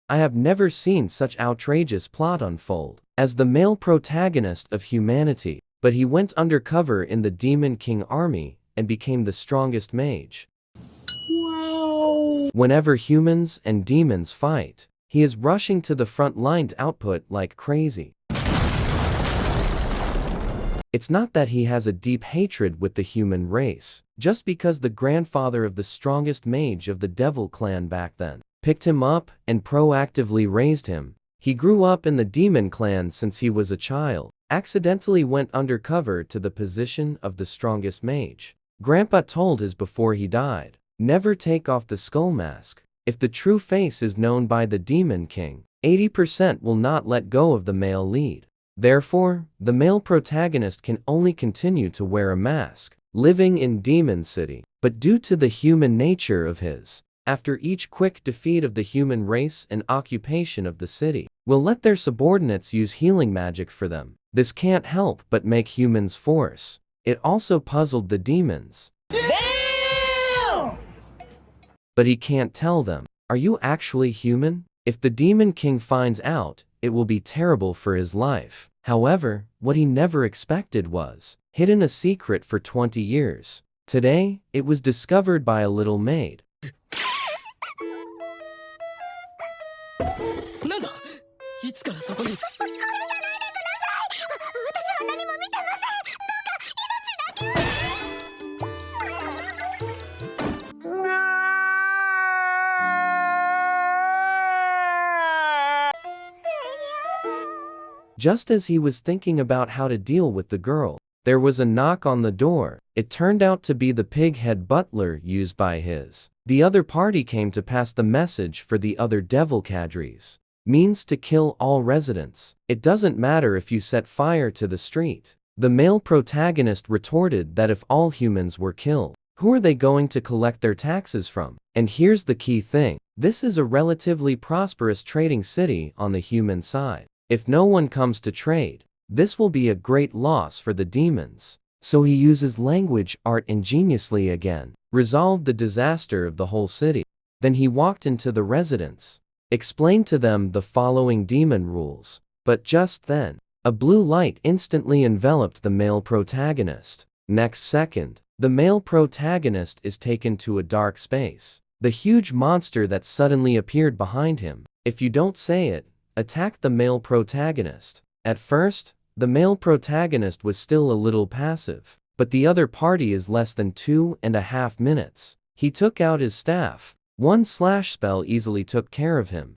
I have never seen such outrageous plot unfold. As the male protagonist of humanity, but he went undercover in the Demon King army and became the strongest mage. Wow! Whenever humans and demons fight, he is rushing to the front line to output like crazy. It's not that he has a deep hatred with the human race, just because the grandfather of the strongest mage of the Devil clan back then picked him up and proactively raised him. He grew up in the Demon clan since he was a child, accidentally went undercover to the position of the strongest mage. Grandpa told his before he died, never take off the skull mask. If the true face is known by the Demon King, 80% will not let go of the male lead. Therefore, the male protagonist can only continue to wear a mask, living in Demon City. But due to the human nature of his, after each quick defeat of the human race and occupation of the city, will let their subordinates use healing magic for them. This can't help but make humans force. It also puzzled the demons. Damn! But he can't tell them, are you actually human? If the Demon King finds out, it will be terrible for his life. However, what he never expected was hidden a secret for 20 years. Today, it was discovered by a little maid. Just as he was thinking about how to deal with the girl, there was a knock on the door. It turned out to be the pig-head butler used by the other party came to pass the message for the other devil cadres. Means to kill all residents. It doesn't matter if you set fire to the street. The male protagonist retorted that if all humans were killed, who are they going to collect their taxes from? And here's the key thing. This is a relatively prosperous trading city on the human side. If no one comes to trade, this will be a great loss for the demons. So he uses language art ingeniously again, resolved the disaster of the whole city. Then he walked into the residence, explained to them the following demon rules. But just then, a blue light instantly enveloped the male protagonist. Next second, the male protagonist is taken to a dark space. The huge monster that suddenly appeared behind him, if you don't say it, attacked the male protagonist. At first, the male protagonist was still a little passive, but the other party is less than 2.5 minutes. He took out his staff. One slash spell easily took care of him.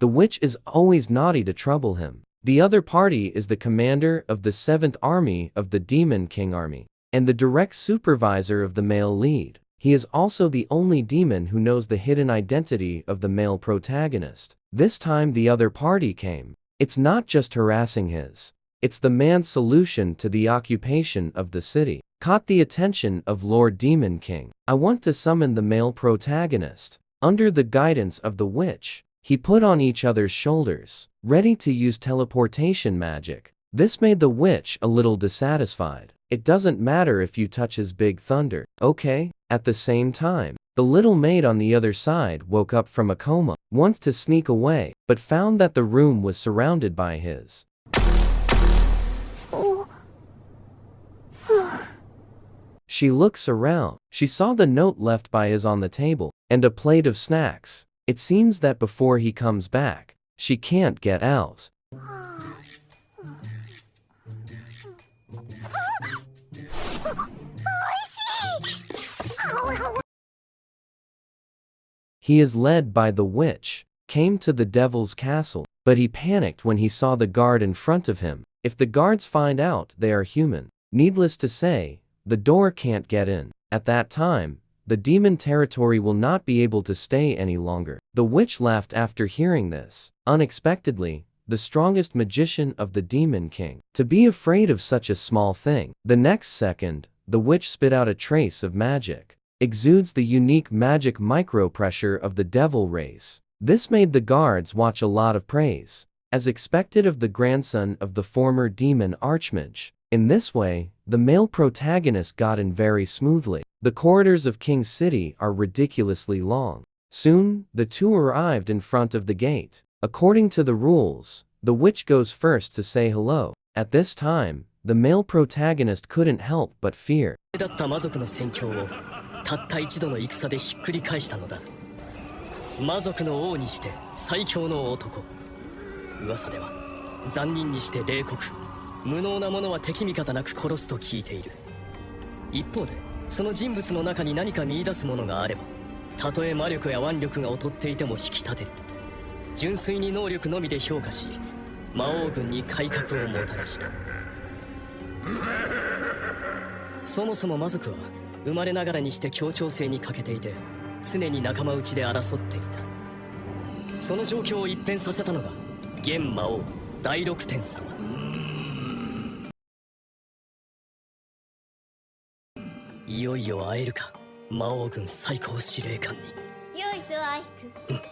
The witch is always naughty to trouble him. The other party is the commander of the 7th Army of the Demon King Army, and the direct supervisor of the male lead. He is also the only demon who knows the hidden identity of the male protagonist. This time the other party came. It's not just harassing it's the man's solution to the occupation of the city. Caught the attention of Lord Demon King. I want to summon the male protagonist. Under the guidance of the witch, he put on each other's shoulders, ready to use teleportation magic. This made the witch a little dissatisfied. It doesn't matter if you touch his big thunder, okay? At the same time, the little maid on the other side woke up from a coma, wants to sneak away, but found that the room was surrounded by his. She looks around. She saw the note left by his on the table, and a plate of snacks. It seems that before he comes back, she can't get out. He is led by the witch, came to the devil's castle, but he panicked when he saw the guard in front of him. If the guards find out they are human, needless to say, the door can't get in. At that time, the demon territory will not be able to stay any longer. The witch laughed after hearing this. Unexpectedly, the strongest magician of the Demon King, to be afraid of such a small thing. The next second, the witch spit out a trace of magic. Exudes the unique magic micro-pressure of the devil race. This made the guards watch a lot of praise, as expected of the grandson of the former demon archmage. In this way, the male protagonist got in very smoothly. The corridors of King's City are ridiculously long. Soon, the two arrived in front of the gate. According to the rules, the witch goes first to say hello. At this time, the male protagonist couldn't help but fear. だった魔族の戦況をたった一度の戦でひっくり返したのだ。魔族の王にして最強の男。噂では残忍にして冷酷、無能な者は敵味方なく殺すと聞いている。一方でその人物の中に何か見出すものがあれば、たとえ魔力や腕力が劣っていても引き立てる。純粋に能力のみで評価し、魔王軍に改革をもたらした。そもそも魔族は生まれながらにして協調性に欠けていて、常に仲間内で争っていた。その状況を一変させたのが現魔王第六天様。いよいよ会えるか、魔王軍最高司令官に。よいぞアイク。